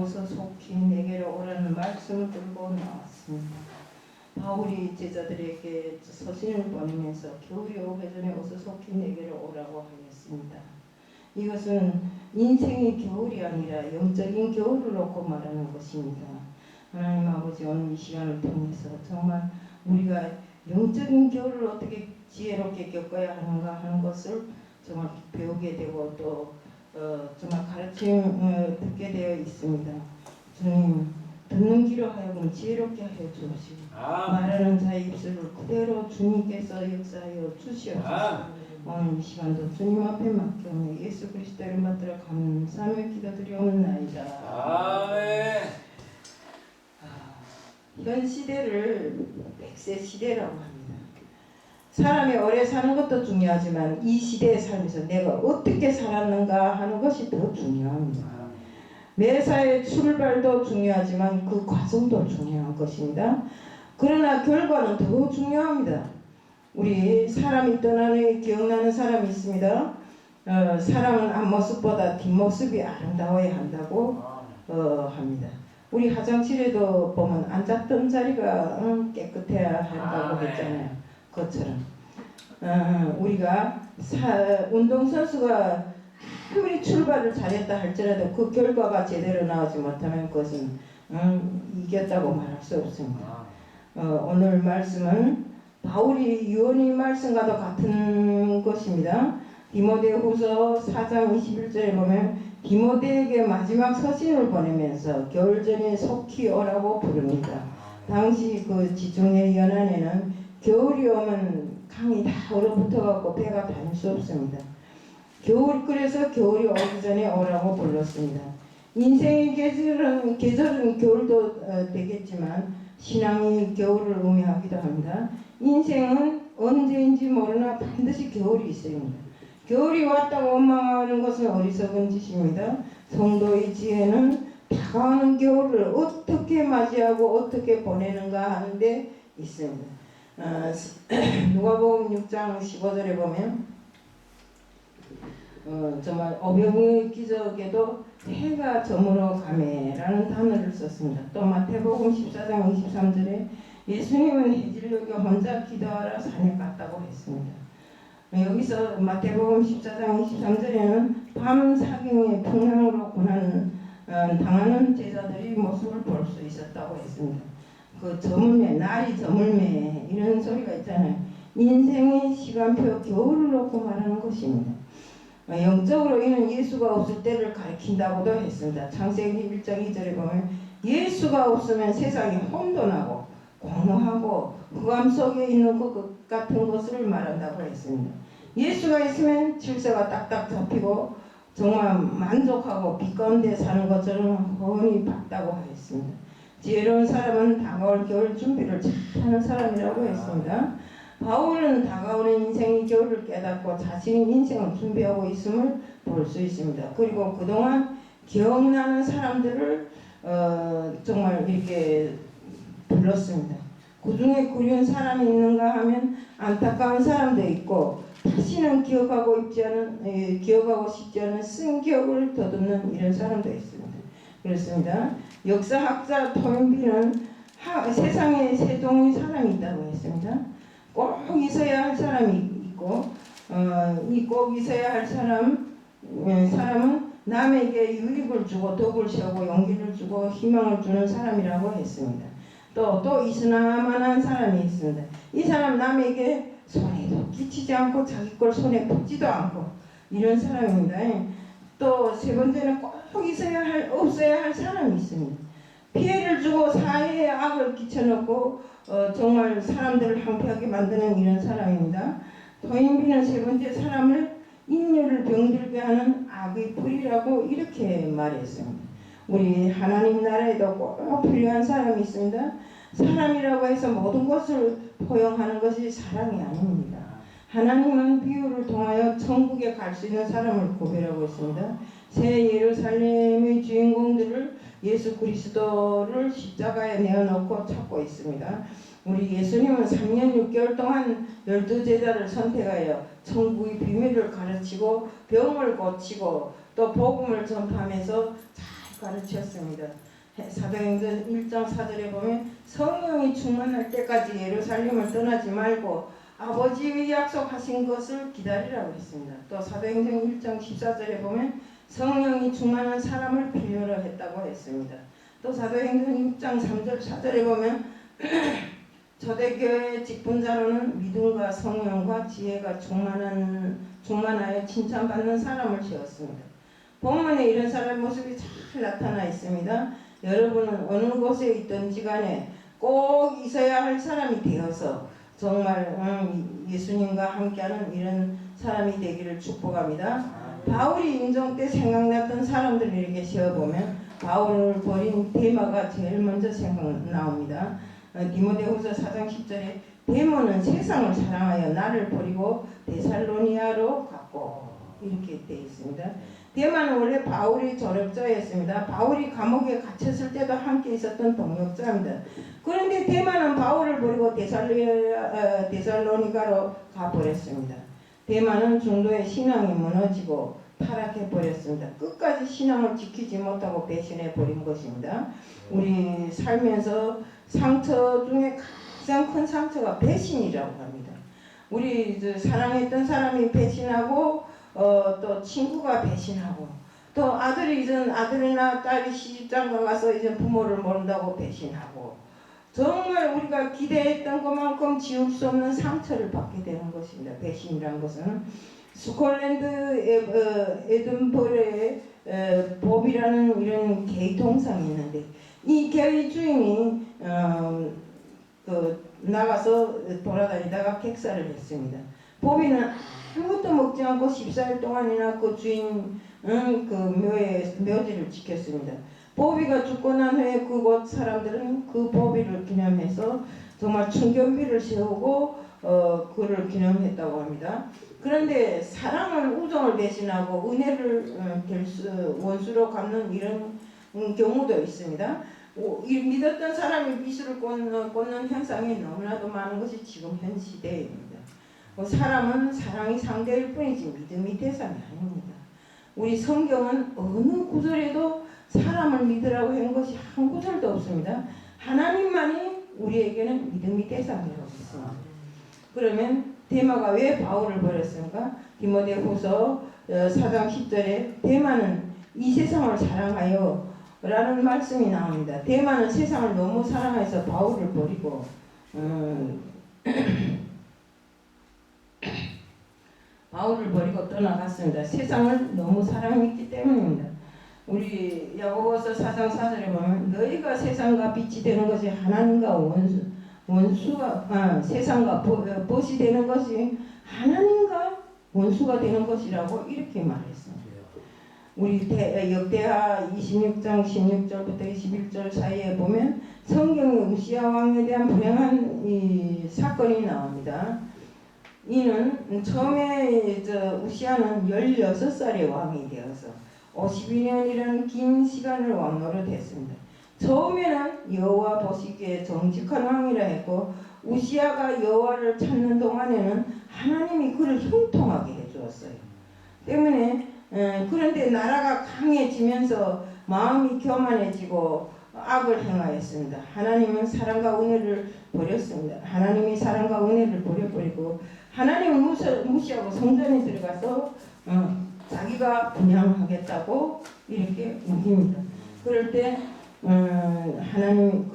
오서 속히 내게로 오라는 말씀을 들고 나왔습니다. 바울이 제자들에게 서신을 보내면서 겨울이 오기 전에 오서 속히 내게로 오라고 하였습니다. 이것은 인생의 겨울이 아니라 영적인 겨울을 놓고 말하는 것입니다. 하나님 아버지, 오늘 이 시간을 통해서 정말 우리가 영적인 겨울을 어떻게 지혜롭게 겪어야 하는가 하는 것을 정말 배우게 되고 또 정말 가르침 듣게 되어 있습니다. 주님, 듣는 귀로 하여금 지혜롭게 하여 주시고 말하는 자의 입술을 그대로 주님께서 역사하여 주시옵소서. 오늘 이 시간도 주님 앞에 맡겨오며 예수 그리스도 이름 받들어 감사하며 기도드리옵나이다. 아멘. 현 시대를 100세 시대라고 합니다. 사람이 오래 사는 것도 중요하지만 이 시대에 살면서 내가 어떻게 살았는가 하는 것이 더 중요합니다. 매사의 출발도 중요하지만 그 과정도 중요한 것입니다. 그러나 결과는 더 중요합니다. 우리 사람이 떠나는 기억나는 사람이 있습니다. 사람은 앞모습보다 뒷모습이 아름다워야 한다고 합니다. 우리 화장실에도 보면 앉았던 자리가 깨끗해야 한다고 했잖아요. 그것처럼 우리가 운동선수가 아무리 출발을 잘했다 할지라도 그 결과가 제대로 나오지 못하면 그것은 이겼다고 말할 수 없습니다. 오늘 말씀은 바울이 유언의 말씀과도 같은 것입니다. 디모데후서 4장 21절에 보면 디모데에게 마지막 서신을 보내면서 겨울 전에 속히 오라고 부릅니다. 당시 그 지중해 연안에는 겨울이 오면 강이 다 얼어붙어갖고 배가 다닐 수 없습니다. 그래서 겨울이 오기 전에 오라고 불렀습니다. 인생의 계절은 겨울도 되겠지만 신앙이 겨울을 의미하기도 합니다. 인생은 언제인지 모르나 반드시 겨울이 있습니다. 겨울이 왔다고 원망하는 것은 어리석은 짓입니다. 성도의 지혜는 다가오는 겨울을 어떻게 맞이하고 어떻게 보내는가 하는 데 있습니다. 누가복음 6장 15절에 보면 정말 어병의 기적에도 해가 저물어 가매라는 단어를 썼습니다. 또 마태복음 14장 23절에 예수님은 해질녘에 혼자 기도하러 산에 갔다고 했습니다. 여기서 마태복음 14장 23절에는 밤 사경에 풍랑으로 고난 당하는 제자들의 모습을 볼 수 있었다고 했습니다. 그 저물매, 날이 저물매 이런 소리가 있잖아요. 인생의 시간표 겨울을 놓고 말하는 것입니다. 영적으로 이는 예수가 없을 때를 가리킨다고도 했습니다. 창세기 1장 2절에 보면 예수가 없으면 세상이 혼돈하고 공허하고 흑암 속에 있는 것 같은 것을 말한다고 했습니다. 예수가 있으면 질서가 딱딱 잡히고 정말 만족하고 빛 가운데 사는 것처럼 훤히 밝다고 했습니다. 지혜로운 사람은 다가올 겨울 준비를 잘하는 사람이라고 했습니다. 바울은 다가오는 인생의 겨울을 깨닫고 자신의 인생을 준비하고 있음을 볼 수 있습니다. 그리고 그동안 기억나는 사람들을 정말 이렇게 불렀습니다. 그 중에 그리운 사람이 있는가 하면 안타까운 사람도 있고 다시는 기억하고 싶지 않은 쓴기억을 더듬는 이런 사람도 있습니다. 그렇습니다. 역사학자 토인비는 세상에 세 종의 사람이 있다고 했습니다. 꼭 있어야 할 사람이 있고 이 꼭 있어야 할 사람은 남에게 유익을 주고 덕을 세우고 용기를 주고 희망을 주는 사람이라고 했습니다. 또 있으나마나한 사람이 있습니다. 이 사람 남에게 손해도 끼치지 않고 자기 걸 손에 붙지도 않고 이런 사람입니다. 또 세 번째는 꼭 없어야 할 사람이 있습니다. 피해를 주고 사회에 악을 끼쳐놓고 정말 사람들을 황폐하게 만드는 이런 사람입니다. 토인비는 세 번째 사람을 인류를 병들게 하는 악의 뿌리라고 이렇게 말했습니다. 우리 하나님 나라에도 꼭 필요한 사람이 있습니다. 사람이라고 해서 모든 것을 포용하는 것이 사람이 아닙니다. 하나님은 비유를 통하여 천국에 갈 수 있는 사람을 구별하고 있습니다. 새 예루살렘의 주인공들을 예수 그리스도를 십자가에 내어놓고 찾고 있습니다. 우리 예수님은 3년 6개월 동안 12제자를 선택하여 천국의 비밀을 가르치고 병을 고치고 또 복음을 전파하면서 잘 가르쳤습니다. 사도행전 1장 4절에 보면 성령이 충만할 때까지 예루살렘을 떠나지 말고 아버지의 약속하신 것을 기다리라고 했습니다. 또 사도행전 1장 14절에 보면 성령이 충만한 사람을 필요로 했다고 했습니다. 또 사도행전 6장 3절 4절에 보면 초대교회 직분자로는 믿음과 성령과 지혜가 충만하여 칭찬받는 사람을 세웠습니다. 본문에 이런 사람 모습이 잘 나타나 있습니다. 여러분은 어느 곳에 있든지 간에 꼭 있어야 할 사람이 되어서 정말 예수님과 함께하는 이런 사람이 되기를 축복합니다. 바울이 인종 때 생각났던 사람들을 이렇게 세어보면 바울을 버린 데마가 제일 먼저 생각나옵니다. 디모데후서 4장 10절에 데모는 세상을 사랑하여 나를 버리고 데살로니아로 갔고 이렇게 되어 있습니다. 데마는 원래 바울이 조력자였습니다. 바울이 감옥에 갇혔을 때도 함께 있었던 동역자입니다. 그런데 데마는 바울을 버리고 데살로니가로 가버렸습니다. 데마는 중도의 신앙이 무너지고 타락해버렸습니다. 끝까지 신앙을 지키지 못하고 배신해버린 것입니다. 우리 살면서 상처 중에 가장 큰 상처가 배신이라고 합니다. 우리 사랑했던 사람이 배신하고 또 친구가 배신하고 또 아들이나 딸이 시집장가 가서 이제 부모를 모른다고 배신하고 정말 우리가 기대했던 것만큼 지울 수 없는 상처를 받게 되는 것입니다. 배신이라는 것은 스콜랜드 에든버러에 봅이라는 이런 개의 동상이 있는데 이 개의 주인이 나가서 돌아다니다가 객사를 했습니다. 봅이는 아무것도 먹지 않고 14일 동안이나 그 주인 그 묘지를 지켰습니다. 보비가 죽고 난 후에 그곳 사람들은 그 보비를 기념해서 정말 충견비를 세우고 그를 기념했다고 합니다. 그런데 사랑을 우정을 배신하고 은혜를 원수로 갚는 이런 경우도 있습니다. 믿었던 사람이 미수를 꽂는 현상이 너무나도 많은 것이 지금 현 시대입니다. 사람은 사랑이 상대일 뿐이지 믿음이 대상이 아닙니다. 우리 성경은 어느 구절에도 사람을 믿으라고 한 것이 한 구절도 없습니다. 하나님만이 우리에게는 믿음이 대상이라고 했습니다. 그러면 데마가 왜 바울을 버렸습니까? 디모데후서 4장 10절에 데마는 이 세상을 사랑하여 라는 말씀이 나옵니다. 데마는 세상을 너무 사랑해서 바울을 버리고 바울을 버리고 떠나갔습니다. 세상을 너무 사랑했기 때문입니다. 우리 야고보서 4장 4절에 보면 너희가 세상과 빛이 되는 것이 하나님과 세상과 벗이 되는 것이 하나님과 원수가 되는 것이라고 이렇게 말했습니다. 우리 역대하 26장 16절부터 21절 사이에 보면 성경의 우시야 왕에 대한 불행한 이 사건이 나옵니다. 이는 처음에 우시야는 16살의 왕이 되어서 52년이라는 긴 시간을 왕노릇했습니다. 처음에는 여호와 보시기에 정직한 왕이라 했고 우시야가 여호와를 찾는 동안에는 하나님이 그를 형통하게 해주었어요. 때문에 그런데 나라가 강해지면서 마음이 교만해지고 악을 행하였습니다. 하나님은 사랑과 은혜를 버렸습니다. 하나님이 사랑과 은혜를 버려버리고 하나님을 무시하고 성전에 들어가서 자기가 분양하겠다고 이렇게 우깁니다. 그럴 때 하나님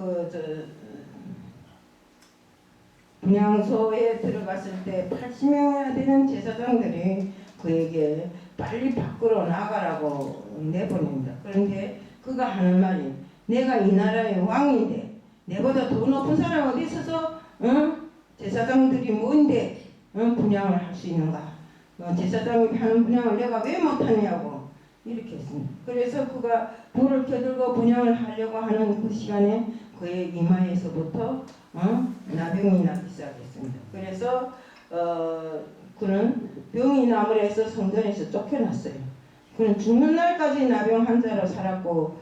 분양소에 들어갔을 때 80명이나 되는 제사장들이 그에게 빨리 밖으로 나가라고 내보냅니다. 그런데 그가 하는 말이 내가 이 나라의 왕인데 내보다 더 높은 사람 어디 있어서 제사장들이 뭔데 분양을 할 수 있는가? 제사장이 하는 분양을 내가 왜 못하냐고 이렇게 했습니다. 그래서 그가 불을 켜들고 분양을 하려고 하는 그 시간에 그의 이마에서부터 나병이 나기 시작했습니다. 그래서 그는 병이 남으려 해서 성전에서 쫓겨났어요. 그는 죽는 날까지 나병 환자로 살았고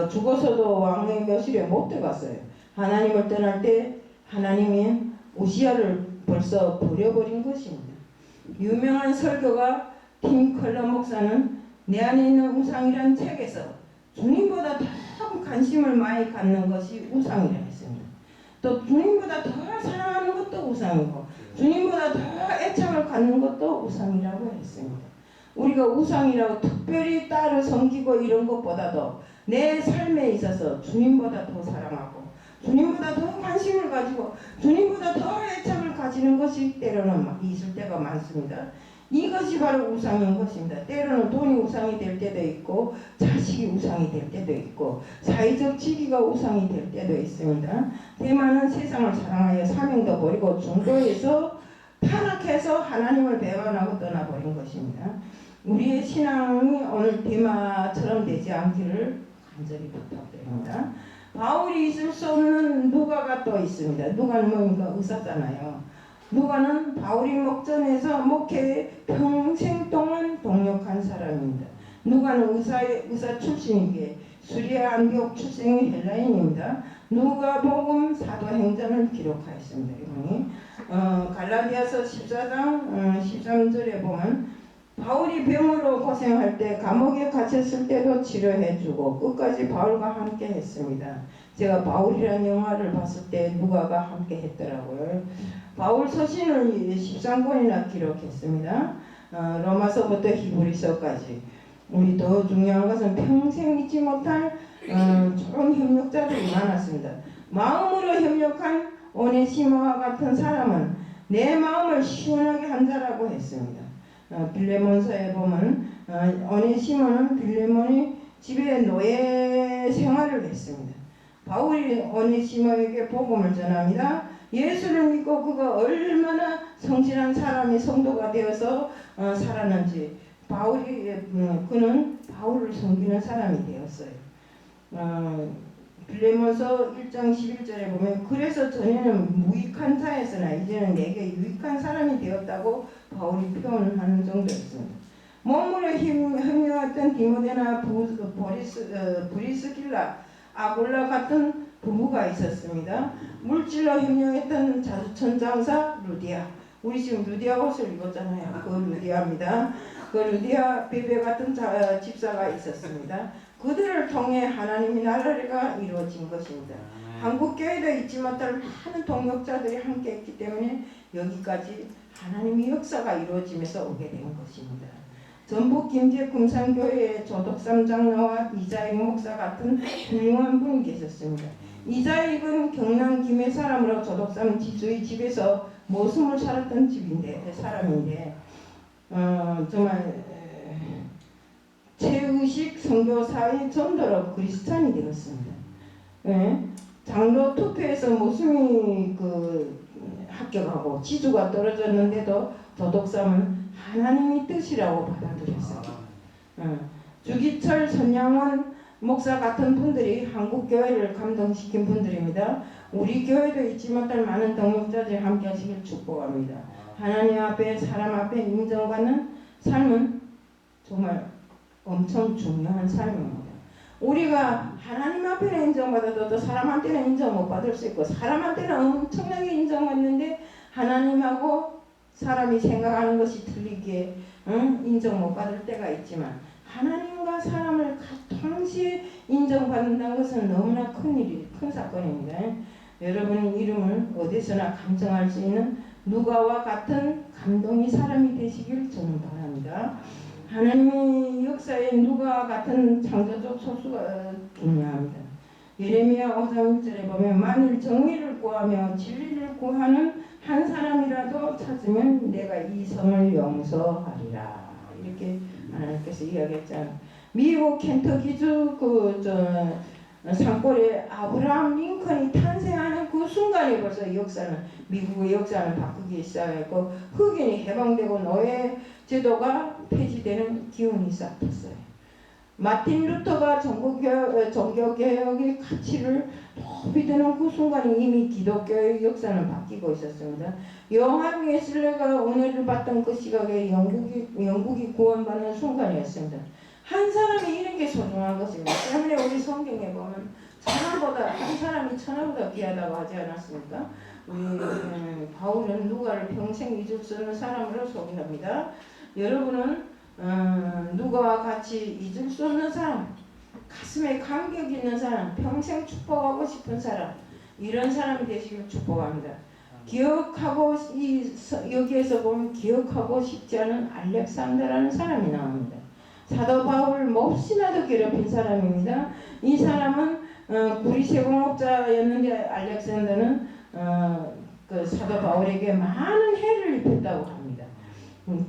죽어서도 왕의 묘실에 못 들어갔어요. 하나님을 떠날 때 하나님이 우시야를 벌써 버려버린 것입니다. 유명한 설교가 팀 컬러 목사는 내 안에 있는 우상이란 책에서 주님보다 더 관심을 많이 갖는 것이 우상이라 했습니다. 또 주님보다 더 사랑하는 것도 우상이고 주님보다 더 애착을 갖는 것도 우상이라고 했습니다. 우리가 우상이라고 특별히 따로 섬기고 이런 것보다도 내 삶에 있어서 주님보다 더 사랑하고 주님보다 더 관심을 가지고 주님보다 더 애착을 가지는 것이 때로는 있을 때가 많습니다. 이것이 바로 우상인 것입니다. 때로는 돈이 우상이 될 때도 있고 자식이 우상이 될 때도 있고 사회적 지위가 우상이 될 때도 있습니다. 대만은 세상을 사랑하여 사명도 버리고 중도에서 타락해서 하나님을 배반하고 떠나버린 것입니다. 우리의 신앙이 오늘 대마처럼 되지 않기를 간절히 부탁드립니다. 바울이 있을 수 없는 누가가 또 있습니다. 누가는 뭡니까? 의사잖아요. 누가는 바울이 목전에서 목회에 평생 동안 동역한 사람입니다. 누가는 의사 출신이기에 수리아 안디옥 출생의 헬라인입니다. 누가복음 사도행전을 기록하였습니다. 이분이 갈라디아서 14장 13절에 보면 바울이 병으로 고생할 때 감옥에 갇혔을 때도 치료해주고 끝까지 바울과 함께 했습니다. 제가 바울이라는 영화를 봤을 때 누가가 함께 했더라고요. 바울 서신을 13권이나 기록했습니다. 로마서부터 히브리서까지. 우리 더 중요한 것은 평생 잊지 못할 좋은 협력자들이 많았습니다. 마음으로 협력한 오네시모와 같은 사람은 내 마음을 시원하게 한 자라고 했습니다. 빌레몬서에 보면 오네시모는 빌레몬이 집에 노예 생활을 했습니다. 바울이 오네시모에게 복음을 전합니다. 예수를 믿고 그가 얼마나 성실한 사람이 성도가 되어서 살았는지 그는 바울을 섬기는 사람이 되었어요. 빌레몬서 1장 11절에 보면 그래서 전에는 무익한 자였으나 이제는 내게 유익한 사람이 되었다고 바울이 표현하는 정도였습니다. 몸으로 협력했던 디모데나 브리스길라 아골라 같은 부부가 있었습니다. 물질로 협력했던 자주천 장사 루디아. 우리 지금 루디아 옷을 입었잖아요. 그 루디아입니다. 그 루디아 베베 같은 집사가 있었습니다. 그들을 통해 하나님의 나라가 이루어진 것입니다. 한국교회도 잊지 못할 많은 동역자들이 함께 했기 때문에 여기까지 하나님의 역사가 이루어지면서 오게 된 것입니다. 전북 김제 금산교회의 조덕삼 장로와 이자익 목사 같은 훌륭한 분이 계셨습니다. 이자익은 경남 김해 사람으로 조덕삼 지주의 집에서 모습을 살았던 사람인데 정말 최의식 선교사의 전도로 그리스찬이 되었습니다. 장로 투표에서 모습이 합격하고 지주가 떨어졌는데도 조덕삼은 하나님의 뜻이라고 받아들였습니다. 주기철, 선양원 목사 같은 분들이 한국교회를 감동시킨 분들입니다. 우리 교회도 잊지 못할 많은 동역자들이 함께 하시길 축복합니다. 하나님 앞에 사람 앞에 인정받는 삶은 정말 엄청 중요한 삶입니다. 우리가 하나님 앞에는 인정받아도 또 사람한테는 인정 못 받을 수 있고 사람한테는 엄청나게 인정받는데 하나님하고 사람이 생각하는 것이 틀리기에 인정 못 받을 때가 있지만 하나님과 사람을 동시에 인정받는다는 것은 너무나 큰 사건입니다. 여러분 이름을 어디서나 감정할 수 있는 누가와 같은 감동의 사람이 되시길 저는 바랍니다. 하나님의 역사에 누가와 같은 창조적 소수가 중요합니다. 예레미야 5장 1절에 보면 만일 정의를 구하며 진리를 구하는 한 사람이라도 찾으면 내가 이 성을 용서하리라. 이렇게 하나님께서 이야기했잖아요. 미국 켄터키주 산골에 아브라함 링컨이 탄생하는 그 순간에 벌써 미국의 역사는 바꾸기 시작했고 흑인이 해방되고 노예 제도가 폐지되는 기운이 싹 텄어요. 마틴 루터가 종교개혁의 가치를 높이 드는 그 순간에 이미 기독교의 역사는 바뀌고 있었습니다. 요한 웨슬레가 은혜를 받던 그 시각에 영국이 구원받는 순간이었습니다. 한 사람이 이런 게 소중한 것입니다. 때문에 우리 성경에 보면 한 사람이 천하보다 귀하다고 하지 않았습니까? 우리 바울은 누가를 평생 잊을 수 없는 사람으로 소개합니다. 여러분은 누가와 같이 잊을 수 없는 사람, 가슴에 감격 있는 사람, 평생 축복하고 싶은 사람, 이런 사람이 되시길 축복합니다. 기억하고 여기에서 보면 기억하고 싶지 않은 알렉산더라는 사람이 나옵니다. 사도 바울을 몹시나도 괴롭힌 사람입니다. 이 사람은 구리 세공업자였는데 알렉산더는 그 사도 바울에게 많은 해를 입혔다고 합니다.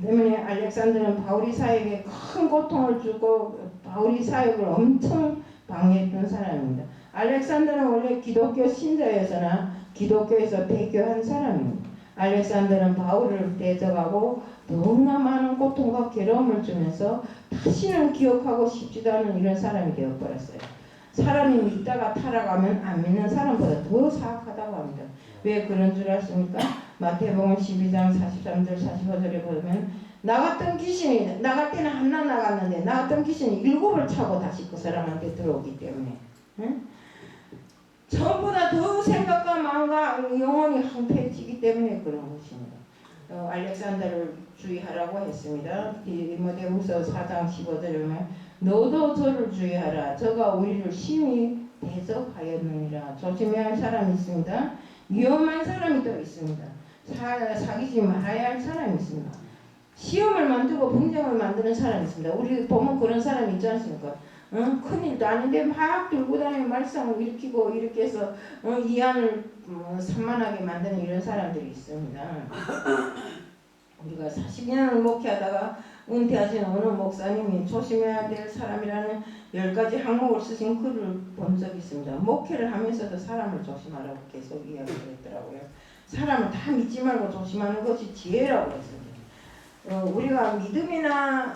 때문에 알렉산더는 바울이 사역에 큰 고통을 주고 바울이 사역을 엄청 방해했던 사람입니다. 알렉산더는 원래 기독교 신자였으나 기독교에서 배교한 사람입니다. 알렉산더는 바울을 대적하고 너무나 많은 고통과 괴로움을 주면서 다시는 기억하고 싶지도 않은 이런 사람이 되어버렸어요. 사람이 믿다가 타락하면 안 믿는 사람보다 더 사악하다고 합니다. 왜 그런 줄 아십니까? 마태복음 12장 43절 45절에 보면 나갔던 귀신이 나갈 때는 하나 나갔는데 나갔던 귀신이 7을 차고 다시 그 사람한테 들어오기 때문에 응? 전보다 더 생각과 마음과 영혼이 황폐해지기 때문에 그런 것입니다. 알렉산더를 주의하라고 했습니다. 디모데후서 4장 15절에 보면 너도 저를 주의하라. 저가 우리를 심히 대적하였느니라. 조심해야 할 사람이 있습니다. 위험한 사람이 또 있습니다. 사귀지 말아야 할 사람이 있습니다. 시험을 만들고 분쟁을 만드는 사람이 있습니다. 우리 보면 그런 사람이 있지 않습니까? 큰일도 아닌데 막 들고 다니며 말썽을 일으키고 이렇게 해서 이안을 산만하게 만드는 이런 사람들이 있습니다. 우리가 40년을 목회하다가 은퇴하신 어느 목사님이 조심해야 될 사람이라는 10가지 항목을 쓰신 글을 본 적이 있습니다. 목회를 하면서도 사람을 조심하라고 계속 이야기를 했더라고요. 사람을 다 믿지 말고 조심하는 것이 지혜라고 했습니다. 우리가 믿음이나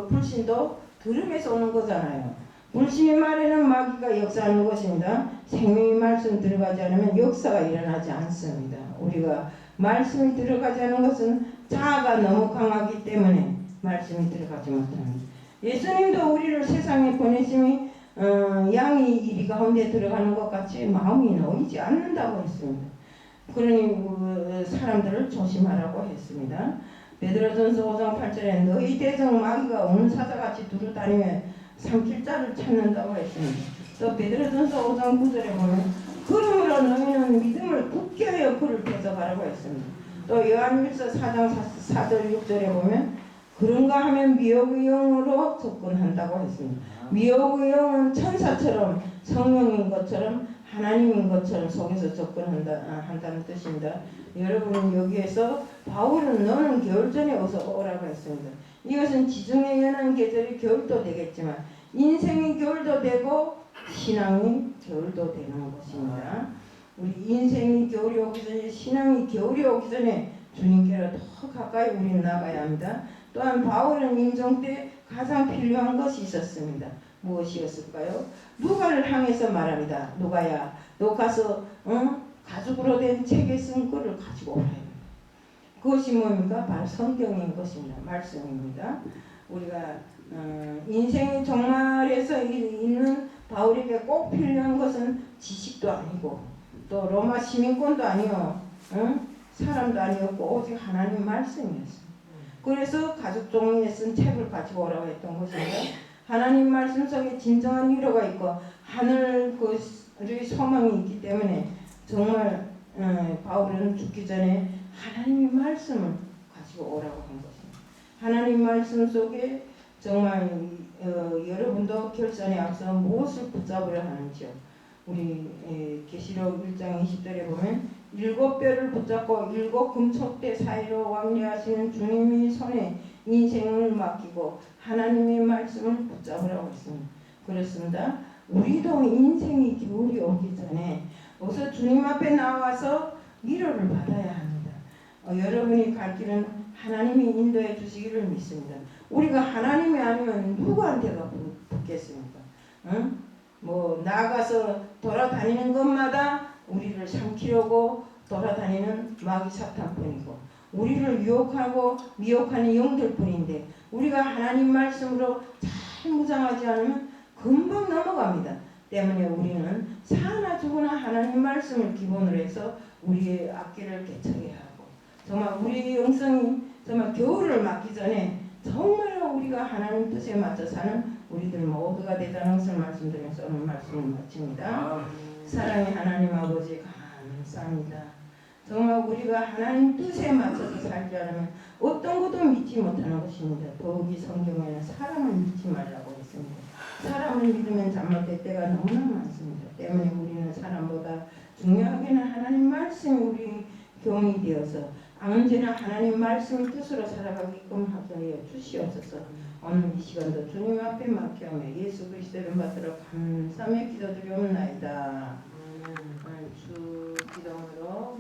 불신도 들음에서 오는 거잖아요. 불신의 말에는 마귀가 역사하는 것입니다. 생명의 말씀 들어가지 않으면 역사가 일어나지 않습니다. 우리가 말씀이 들어가지 않은 것은 자아가 너무 강하기 때문에 말씀이 들어가지 못합니다. 예수님도 우리를 세상에 보내심이 양이 이리 가운데 들어가는 것 같이 마음이 놓이지 않는다고 했습니다. 그러니 사람들을 조심하라고 했습니다. 베드로전서 5장 8절에 너희 대적 마귀가 오는 사자같이 두루다니며 삼킬 자를 찾는다고 했습니다. 또 베드로전서 5장 9절에 보면 그러므로 너희는 믿음을 굳게 하여 그를 대적하라고 했습니다. 또 요한일서 4장 4절 6절에 보면 그런가 하면 미혹의 영으로 접근한다고 했습니다. 미혹의 영은 천사처럼 성령인 것처럼 하나님인 것처럼 속에서 접근한다는 뜻입니다. 여러분은 여기에서 바울은 너는 겨울 전에 어서 오라고 했습니다. 이것은 지중해 연한 계절이 겨울도 되겠지만 인생이 겨울도 되고 신앙이 겨울도 되는 것입니다. 우리 인생이 겨울이 오기 전에 신앙이 겨울이 오기 전에 주님께로 더 가까이 우리는 나가야 합니다. 또한 바울은 임종 때 가장 필요한 것이 있었습니다. 무엇이었을까요? 누가를 향해서 말합니다. 누가야, 너 가서 가죽으로 된 책에 쓴 글을 가지고 오라. 그것이 뭡니까? 바로 성경인 것입니다. 말씀입니다. 우리가 인생의 종말에서 있는 바울에게 꼭 필요한 것은 지식도 아니고 또 로마 시민권도 아니요 사람도 아니었고 오직 하나님 말씀이었습니다. 그래서 가죽 종이에 쓴 책을 가지고 오라고 했던 것입니다. 하나님 말씀 속에 진정한 위로가 있고 하늘의 소망이 있기 때문에 정말 바울은 죽기 전에 하나님의 말씀을 가지고 오라고 한 것입니다. 하나님 말씀 속에 정말 여러분도 결단에 앞서 무엇을 붙잡으려 하는지요. 우리 계시록 1장 20절에 보면 7뼈를 붙잡고 7 금촉대 사이로 왕래하시는 주님의 손에 인생을 맡기고 하나님의 말씀을 붙잡으라고 했습니다. 그렇습니다. 우리도 인생이 겨울이 오기 전에 어서 주님 앞에 나와서 위로를 받아야 합니다. 여러분이 갈 길은 하나님이 인도해 주시기를 믿습니다. 우리가 하나님이 아니면 누구한테가 붙겠습니까? 나가서 돌아다니는 것마다 우리를 삼키려고 돌아다니는 마귀 사탄뿐이고 우리를 유혹하고 미혹하는 영들뿐인데 우리가 하나님 말씀으로 잘 무장하지 않으면 금방 넘어갑니다. 때문에 우리는 사나 죽으나 하나님 말씀을 기본으로 해서 우리의 앞길을 개척해야 하고 정말 우리의 영성이 정말 겨울을 맞기 전에 정말 우리가 하나님 뜻에 맞춰 사는 우리들 모두가 되다는 것을 말씀드리면서 오늘 말씀을 마칩니다. 사랑의 하나님 아버지 감사합니다. 정말 우리가 하나님 뜻에 맞춰서 살지 않으면 어떤 것도 믿지 못하는 것입니다. 더욱이 성경에는 사람을 믿지 말라고 했습니다. 사람을 믿으면 잘못될 때가 너무나 많습니다. 때문에 우리는 사람보다 중요하게는 하나님 말씀이 우리 교훈이 되어서 언제나 하나님 말씀의 뜻으로 살아가게끔 하여 주시옵소서. 오늘 이 시간도 주님 앞에 맡겨하며 예수 그리스도를 받들어 감사하며 기도드리옵나이다. 주 기도로